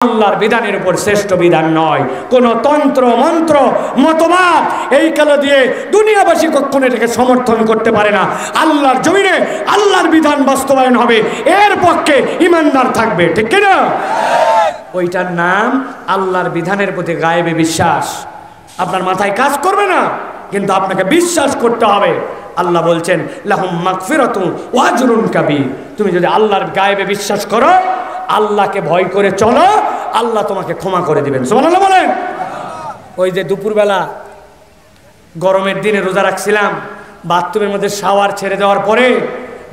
আল্লাহর বিধানের উপর শ্রেষ্ঠ বিধান নয়। কোন তন্ত্র মন্ত্র মতবাদ এই কালো দিয়ে দুনিয়াবাসী কখনো এটাকে সমর্থন করতে পারে না। আল্লাহর জমিনে আল্লাহর বিধান বাস্তবায়ন হবে, এর পক্ষে ইমানদার থাকবে, ঠিক কিনা? ওইটার নাম আল্লাহর বিধানের প্রতি গায়েবে বিশ্বাস। আপনার মাথায় কাজ করবে না, কিন্তু আপনাকে বিশ্বাস করতে হবে। আল্লাহ বলছেন লাহুম মাগফিরাতুন ওয়া আজরুন কাবীর। তুমি যদি আল্লাহর গায়েবে বিশ্বাস করো, আল্লাহকে ভয় করে চলো, আল্লাহ তোমাকে ক্ষমা করে দিবেন। সুবহানাল্লাহ বলেন। ওই যে দুপুরবেলা গরমের দিনে রোজা রাখছিলাম, বাথরুমের মধ্যে শাওয়ার ছেড়ে দেওয়ার পরে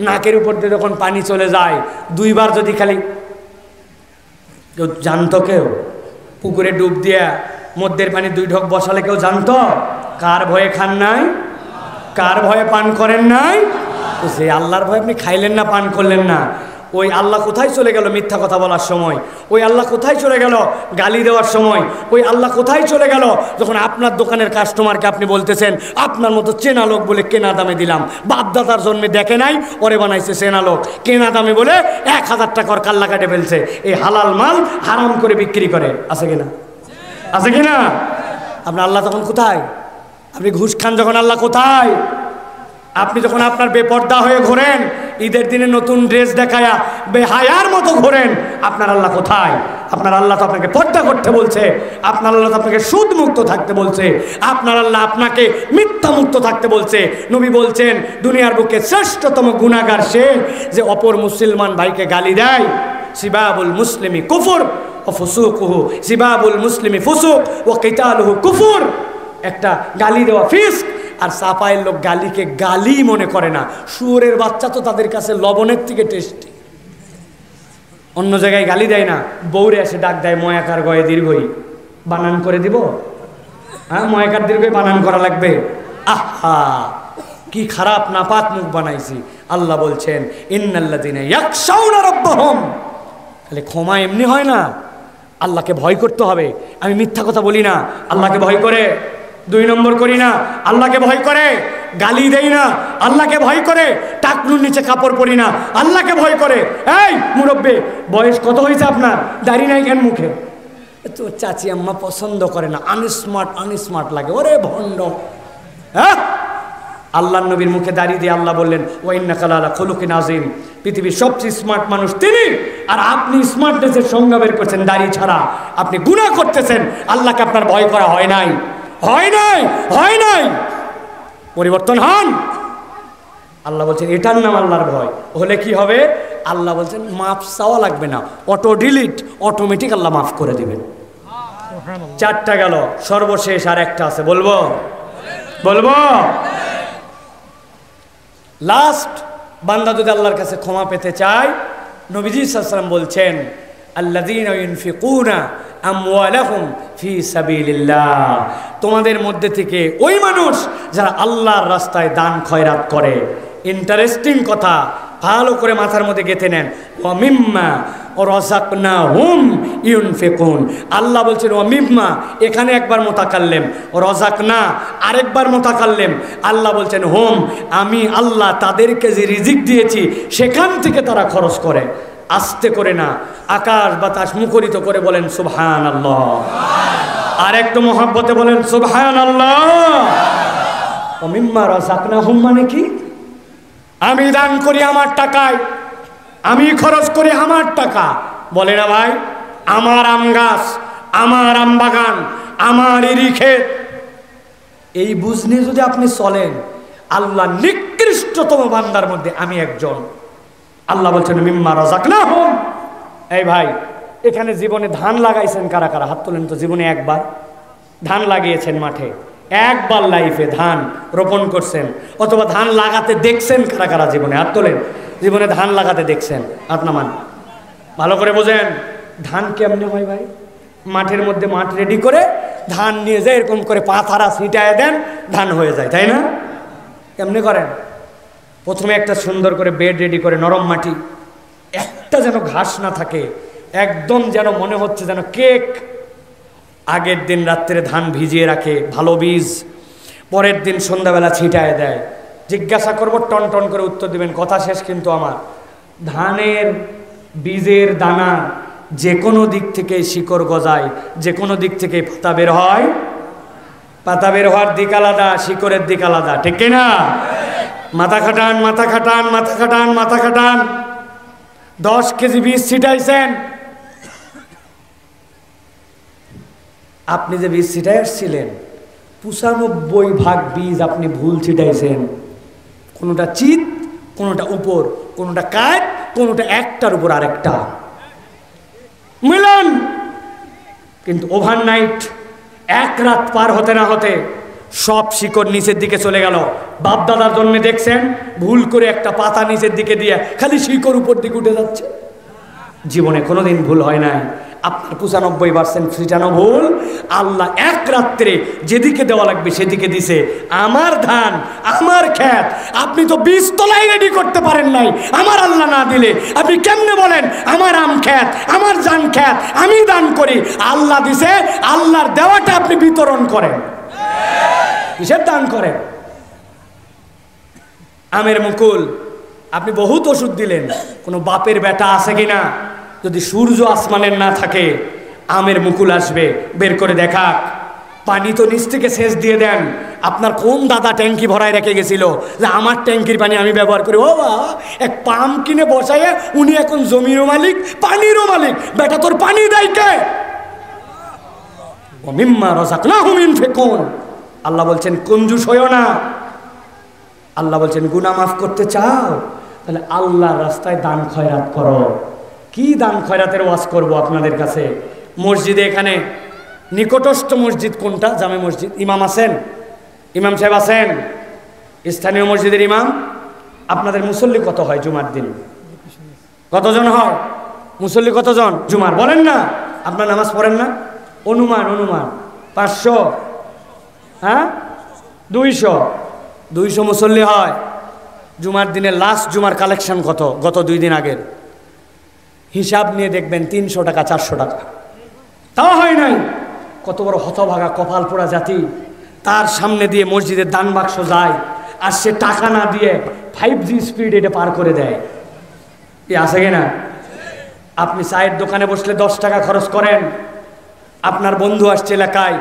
নাকের উপর দিয়ে যখন পানি চলে যায়, দুইবার যদি খালি কেউ জানতো, কেউ পুকুরে ডুব দিয়া মধ্যের পানি 2 ঢোক বসালে কেউ জানতো? কার ভয়ে খান নাই? কার ভয়ে পান করেন নাই? তো সেই আল্লাহর ভয়ে আপনি খাইলেন না, পান করলেন না। ওই আল্লাহ কোথায় চলে গেল মিথ্যা কথা বলার সময়? ওই আল্লাহ কোথায় চলে গেল গালি দেওয়ার সময়? ওই আল্লাহ কোথায় চলে গেল যখন আপনার দোকানের কাস্টমারকে আপনি বলতেছেন আপনার মতো চেনা লোক বলে কেনা দামে দিলাম, বাপদাদার জন্মে দেখে নাই, ওরে বানাইছে চেনা লোক, কেনা দামে বলে 1000 টাকার কাল্লা কাটে ফেলছে। এই হালাল মাল হারাম করে বিক্রি করে, আছে কিনা? আছে কিনা? আপনার আল্লাহ তখন কোথায়? আপনি ঘুষ খান যখন, আল্লাহ কোথায়? আপনি যখন আপনার বেপর্দা হয়ে ঘোরেন, ঈদের দিনে নতুন ড্রেস দেখায়া বেহায়ার মতো ঘোরেন, আপনার আল্লাহ কোথায়? আপনার আল্লাহ তো আপনাকে পর্দা করতে বলছে, আপনার আল্লাহ তো আপনাকে সুদ মুক্ত থাকতে বলছে, আপনার আল্লাহ আপনাকে মিথ্যা মুক্ত থাকতে বলছে। নবী বলছেন দুনিয়ার বুকে শ্রেষ্ঠতম গুনাহগার সে যে অপর মুসলমান ভাইকে গালি দেয়। সিবাবুল মুসলিমি কুফর ও ফুসুকুহু, সিবাবুল মুসলিমি ফুসুক ও কিতালুহু কুফর। একটা গালি দেওয়া ফিস্ক, আর সাফাইয়ের লোক গালিকে গালি মনে করে না। শুয়োরের বাচ্চা তো তাদের কাছে লবণের থেকে টেস্টি। অন্য জায়গায় গালি দেয় না, বউরে এসে ডাক দেয় ময়াকার গয়ে দীর্ঘই, বানান করে দিব? হ্যাঁ, ময়াকার দীর্ঘই বানান করা লাগবে। আহা, কি খারাপ নাপাক মুখ বানাইছি। আল্লাহ বলছেন ইন্নাল্লাযীনা ইয়াখশাউনা রাব্বাহুম। তাহলে ক্ষমা এমনি হয় না, আল্লাহকে ভয় করতে হবে। আমি মিথ্যা কথা বলি না, আল্লাহকে ভয় করে। 2 নম্বর করি না, আল্লাহকে ভয় করে। গালি দেই না, আল্লাহকে ভয় করে। টাকনুর নিচে কাপড় পরি না, আল্লাহকে ভয় করে। এই মুরব্বি, বয়স কত হয়েছে আপনার? দাড়ি নাই কেন মুখে? তো চাচি আম্মা পছন্দ করে না, আনস্মার্ট লাগে, ওরে ভণ্ড। হ্যাঁ, আল্লাহর নবীর মুখে দাড়ি দিয়ে আল্লাহ বললেন ওয়া ইন্নাকা লাআলা খুলুকিন আযীম। পৃথিবীর সবচেয়ে স্মার্ট মানুষ তিনি, আর আপনি স্মার্টনেসের সংজ্ঞা বের করছেন দাড়ি ছাড়া। আপনি গুনাহ করতেছেন, আল্লাহকে আপনার ভয় করা হয় নাই, হয় নাই, হয় নাই। পরিবর্তন হন। আল্লাহ বলছেন এটার নাম আল্লাহর ভয়। হলে কি হবে? আল্লাহ বলছেন মাফ চাওয়া লাগবে না, অটো ডিলিট, অটোমেটিক আল্লাহ মাফ করে দিবেন। 4টা গেল, সর্বশেষ আর একটা আছে, বলবো? লাস্ট বান্দা যদি আল্লাহর কাছে ক্ষমা পেতে চায়, নবীজি সাল্লাল্লাহু আলাইহি ওয়াসাল্লাম বলছেন আল্লাযীনা ইউনফিকুনা আমওয়ালাহুম ফি সাবিলিল্লাহ। তোমাদের মধ্যে থেকে ওই মানুষ যারা আল্লাহর রাস্তায় দান খয়রাত করে। ইন্টারেস্টিং কথা, ভালো করে মাথার মধ্যে গেঁথে নেন। ওয়া মিম্মা রাযাকনাহুম ইউনফিকুন। আল্লাহ বলছেন ওয়া মিম্মা, এখানে একবার মুতাকাল্লিম, রাযাকনা আরেকবার মুতাকাল্লিম। আল্লাহ বলছেন হুম, আমি আল্লাহ তাদেরকে যে রিজিক দিয়েছি সেখান থেকে তারা খরচ করে। আস্তে করে না, আকাশ বাতাস মুখরিত করে বলেন সুবহানাল্লাহ। আর একটু মহব্বতে বলেন সুবহানাল্লাহ। ওয়া মিম্মা রাযাকনাহুম মানে কি? আমি দান করি আমার টাকায়, আমি খরচ করি আমার টাকা। বলে না ভাই, আমার আম গাছ, আমার আম বাগান, আমার ইরি ক্ষেত, এই বুঝ নিয়ে যদি আপনি চলেন, আল্লাহ নিকৃষ্টতম বান্দার মধ্যে আমি একজন। আল্লাহ বলছেন মিম্মা রাযাকনাহুম। এই ভাই, এখানে জীবনে ধান লাগাইছেন কারা কারা? হাত তোলেন তো। জীবনে একবার ধান লাগিয়েছেন মাঠে, একবার লাইফে ধান রোপণ করছেন, অথবা ধান লাগাতে দেখছেন কারা কারা জীবনে? হাত তোলেন। জীবনে ধান লাগাতে দেখছেন? হাত নামান। ভালো করে বোঝেন ধান কেমনে হয় ভাই। মাঠের মধ্যে মাঠ রেডি করে ধান নিয়ে যায়, এরকম করে পাথারা ছিটায় দেন, ধান হয়ে যায়, তাই না? কেমনে করেন? প্রথমে একটা সুন্দর করে বেড রেডি করে, নরম মাটি, একটা যেন ঘাস না থাকে, একদম যেন মনে হচ্ছে যেন কেক। আগের দিন রাত্রে ধান ভিজিয়ে রাখে, ভালো বীজ, পরের দিন সন্ধ্যাবেলা ছিটায় দেয়। জিজ্ঞাসা করবো, টন টন করে উত্তর দিবেন, কথা শেষ কিন্তু আমার। ধানের বীজের দানা যে কোনো দিক থেকে শিকড় গজায়, যে কোনো দিক থেকে পাতা বের হয়। পাতা বের হওয়ার দিক আলাদা, শিকড়ের দিক আলাদা, ঠিক কিনা? মাথা খাটান, মাথা খাটান, মাথা খাটান, মাথা খাটান। 10 কেজি বীজ ছিটাইছেন। আপনি যে বীজ ছিটাই আসছিলেন 95% বীজ আপনি ভুল ছিটাইছেন। কোনোটা চিত, কোনোটা উপর, কোনোটা কাঠ, কোনোটা একটার উপর আরেকটা মিলন। কিন্তু ওভারনাইট, এক রাত পার হতে না হতে সব শিকড় নিচের দিকে চলে গেল। বাপ দাদার জন্য দেখছেন ভুল করে একটা পাতা নিচের দিকে দিয়ে খালি শিকড় উপর দিকে উঠে যাচ্ছে। জীবনে কোনোদিন ভুল হয় নাই। আপনার 95% ছিটানো ভুল। আল্লাহ এক রাত্রে যেদিকে দেওয়া লাগবে সেদিকে দিছে। আমার ধান, আমার ক্ষেত, আপনি তো বীজ তলাই রেডি করতে পারেন নাই। আমার আল্লাহ না দিলে আপনি কেমনে বলেন আমার আম ক্ষেত, আমার জান ক্ষেত আমি দান করি? আল্লাহ দিছে, আল্লাহর দেওয়াটা আপনি বিতরণ করেন। কিসের দান করেন? আমের মুকুল আপনি বহুত ওষুধ দিলেন, কোনো বাপের বেটা আছে কিনা? যদি সূর্য আসমানের না থাকে আমের মুকুল আসবে, বের করে দেখা। পানি তো নিচ থেকে সেচ দিয়ে দেন। আপনার কোন দাদা ট্যাঙ্কি ভরায় রেখে গেছিল যে আমার ট্যাঙ্কির পানি আমি ব্যবহার করি? ও বাবা, এক পাম্প কিনে বসায় উনি এখন জমিরও মালিক, পানিরও মালিক। বেটা তোর পানি দেয় কে? ও মিম্মা রাযাকনাহুম ইউনফিকুন। আল্লাহ বলছেন কঞ্জুস হইও না। আল্লাহ বলছেন গুনাহ মাফ করতে চাও তাহলে আল্লাহর রাস্তায় দান খয়রাত করো। কি দান খয়রাতের ওয়াজ করব আপনাদের কাছে? মসজিদে, এখানে নিকটস্থ মসজিদ কোনটা? জামে মসজিদ। ইমাম আছেন? ইমাম সাহেব আছেন? স্থানীয় মসজিদের ইমাম। আপনাদের মুসল্লি কত হয় জুমার দিন? কতজন হয় মুসল্লি? কতজন জুমার? বলেন না, আপনার নামাজ পড়েন না? অনুমান 500, হ্যাঁ 200 মুসল্লি হয় জুমার দিনে। লাস্ট জুমার কালেকশন কত? গত 2 দিন আগের হিসাব নিয়ে দেখবেন 300 টাকা, 400 টাকা। তা হয় নাই। কত বড় হতভাগা কপাল পোড়া জাতি। তার সামনে দিয়ে মসজিদের দান বাক্স যায় আর সে টাকা না দিয়ে 5G স্পিড এটা পার করে দেয়। এ আছে কিনা? আপনি চায়ের দোকানে বসলে 10 টাকা খরচ করেন। আপনার বন্ধু আসছে এলাকায়,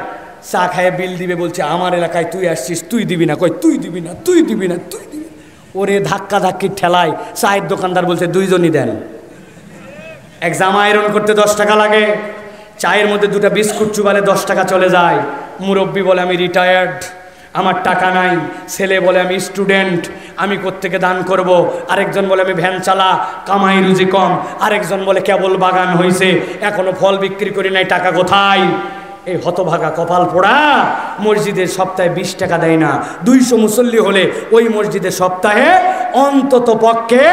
চা খায় বিল দিবে, বলছে আমার এলাকায় তুই আসছিস, তুই দিবি না। কই তুই দিবি না, তুই দিবি না, তুই দিবি না। ওরে ধাক্কা ধাক্কির ঠেলায় চায়ের দোকানদার বলছে 2 জনই দেন। এক জামা আয়রন করতে 10 টাকা লাগে। চায়ের মধ্যে 2টা বিস্কুট চুবালে 10 টাকা চলে যায়। মুরব্বী বলে আমি রিটায়ার্ড, আমার টাকা নাই। ছেলে বলে আমি স্টুডেন্ট, আমি কোত্থেকে দান করব। আরেকজন বলে আমি ভ্যান চালা, কামাই রুজি কম। আরেকজন বলে কেবল বাগান হয়েছে, এখনো ফল বিক্রি করি নাই, টাকা কোথায়? এই হতভাগা কপাল পোড়া মসজিদের সপ্তাহে 20 টাকা দেয় না। 200 মুসল্লি হলে ওই মসজিদের সপ্তাহে অন্তত পক্ষে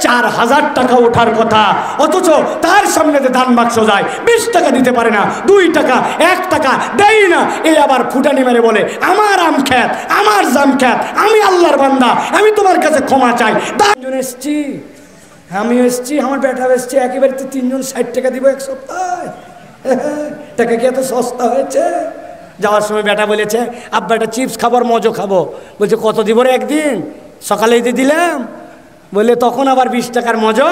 4000 টাকা ওঠার কথা, অথচ তার সামনে যে দান বাক্স যায় 20 টাকা দিতে পারে না, 2 টাকা 1 টাকা দেয় না। এই আবার ফুটানি মেরে বলে আমার আম খ্যাত, আমার জাম খ্যাত, আমি আল্লাহর বান্দা, আমি তোমার কাছে ক্ষমা চাই। 10 জন এসছি, আমিও এসছি, আমার বেটা এসছে, একেবারে 3 জন 60 টাকা দিব এক সপ্তাহে। টাকা কি এত সস্তা হয়েছে? যাওয়ার সময় বেটা বলেছে আব্বা একটা চিপস খাবার মজো খাবো। বলছে কত দিব রে? একদিন সকালেই দিয়ে দিলাম। বলে তখন আবার 20 টাকার মজো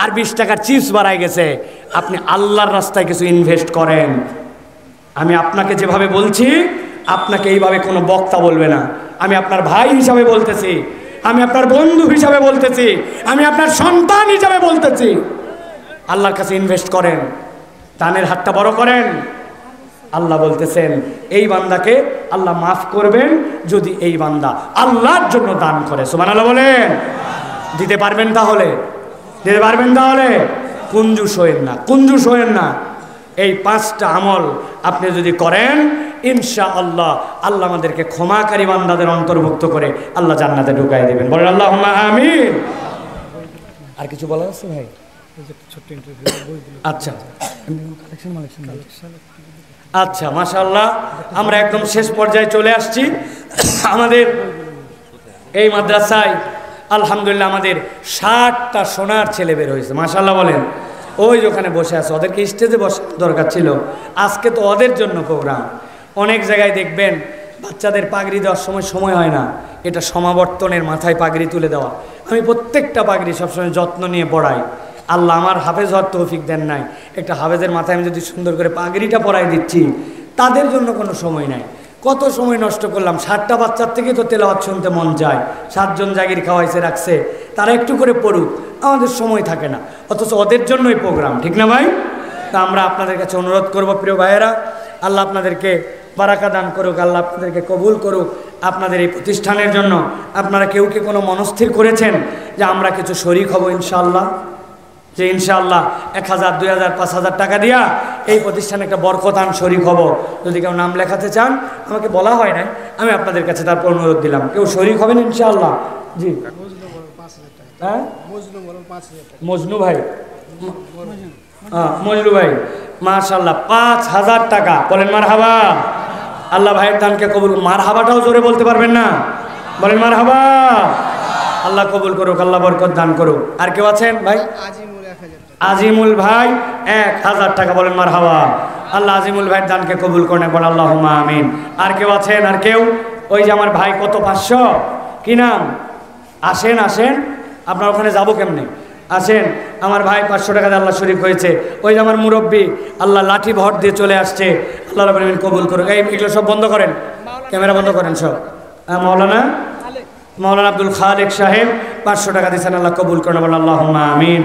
আর 20 টাকার চিপস বাড়াই গেছে। আপনি আল্লাহর রাস্তায় কিছু ইনভেস্ট করেন। আমি আপনাকে যেভাবে বলছি আপনাকে এইভাবে কোনো বক্তা বলবে না। আমি আপনার ভাই হিসাবে বলতেছি, আমি আপনার বন্ধু হিসাবে বলতেছি, আমি আপনার সন্তান হিসাবে বলতেছি। আল্লাহর কাছে ইনভেস্ট করেন, দানের হাতটা বড় করেন। আল্লাহ বলতেছেন এই বান্দাকে আল্লাহ মাফ করবেন যদি এই বান্দা আল্লাহর জন্য দান করে। সুবহানাল্লাহ বলেন। দিতে পারবেন তাহলে? দিতে পারবেন তাহলে? কুঞ্জুস হয়েন না, কুঞ্জুস হয়েন না। এই 5টা আমল আপনি যদি করেন ইনশাআল্লাহ আল্লাহ আমাদেরকে ক্ষমাকারী বান্দাদের অন্তর্ভুক্ত করে আল্লাহ জান্নাতে ঢুকাই দেবেন। বলেন আল্লাহুম্মা আমিন। আর কিছু বলার আছে ভাই? আচ্ছা আচ্ছা, মাশাআল্লাহ, আমরা একদম শেষ পর্যায়ে চলে আসছি। আমাদের এই মাদ্রাসায় আলহামদুলিল্লাহ আমাদের 60টা সোনার ছেলে বের হয়েছে। মাশাআল্লাহ বলেন। ওই ওখানে বসে আছে, ওদেরকে স্টেজে বসার দরকার ছিল। আজকে তো ওদের জন্য প্রোগ্রাম। অনেক জায়গায় দেখবেন বাচ্চাদের পাগড়ি দেওয়ার সময় হয় না, এটা সমাবর্তনের মাথায় পাগড়ি তুলে দেওয়া। আমি প্রত্যেকটা পাগড়ি সবসময় যত্ন নিয়ে পড়াই। আল্লাহ আমার হাফেজ হওয়ার তৌফিক দেন নাই, একটা হাফেজের মাথায় আমি যদি সুন্দর করে পাগড়িটা পরাই দিচ্ছি, তাদের জন্য কোনো সময় নাই। কত সময় নষ্ট করলাম, 7টা বাচ্চার থেকে তো তেলাওয়াত শুনতে মন যায়, 7জন জাগির খাওয়াইছে রাখছে, তারা একটু করে পড়ুক, আমাদের সময় থাকে না, অথচ ওদের জন্যই প্রোগ্রাম, ঠিক না ভাই? তা আমরা আপনাদের কাছে অনুরোধ করব প্রিয় ভাইয়েরা, আল্লাহ আপনাদেরকে বারাকা দান করুক, আল্লাহ আপনাদেরকে কবুল করুক। আপনাদের এই প্রতিষ্ঠানের জন্য আপনারা কেউ কি কোনো মনস্থির করেছেন যে আমরা কিছু শরিক হব ইনশাআল্লাহ? যে ইনশাআল্লাহ 1000, 2000, 5000 টাকা দিয়া এই প্রতিষ্ঠানে একটা বরকতান শরিক হব। যদি কেউ নাম লেখাতে চান, আমাকে বলা হয় না, আমি আপনাদের কাছে তারপর অনুরোধ দিলাম, কেউ শরিক হবেন ইনশাআল্লাহ? জি হ্যাঁ, মজনু ভাই, মজনু ভাই, মাশাআল্লাহ 5000 টাকা, বলেন মারহাবা। আল্লাহ ভাইয়ের দানকে কবুল, মারহাবাটাও জোরে বলতে পারবেন না, বলেন মারহাবা। আল্লাহ কবুল করুক, আল্লাহ বরকত দান করুক। আর কেউ আছেন ভাই? আজিমুল ভাই 1000 টাকা, বলেন মারহাবা। আল্লাহ আজিমুল ভাইয়ের দানকে কবুল করেন, বলেন আল্লাহুম্মা আমিন। আর কেউ আছেন? আর কেউ? ওই যে আমার ভাই কত 500, কি নাম? আসেন আসেন, আপনার ওখানে যাবো কেমনে? আসেন, আমার ভাই 500 টাকা দিয়ে আল্লাহ শরীক হয়েছে। ওই যে আমার মুরব্বী, আল্লাহ লাঠি ভর দিয়ে চলে আসছে, আল্লাহ রাব্বুল আলামিন কবুল করুক। এগুলো সব বন্ধ করেন, ক্যামেরা বন্ধ করেন সব। মাওলানা আব্দুল খালেক সাহেব 500 টাকা দিয়েছেন, আল্লাহ কবুল করেন, বলেন আল্লাহুম্মা আমিন।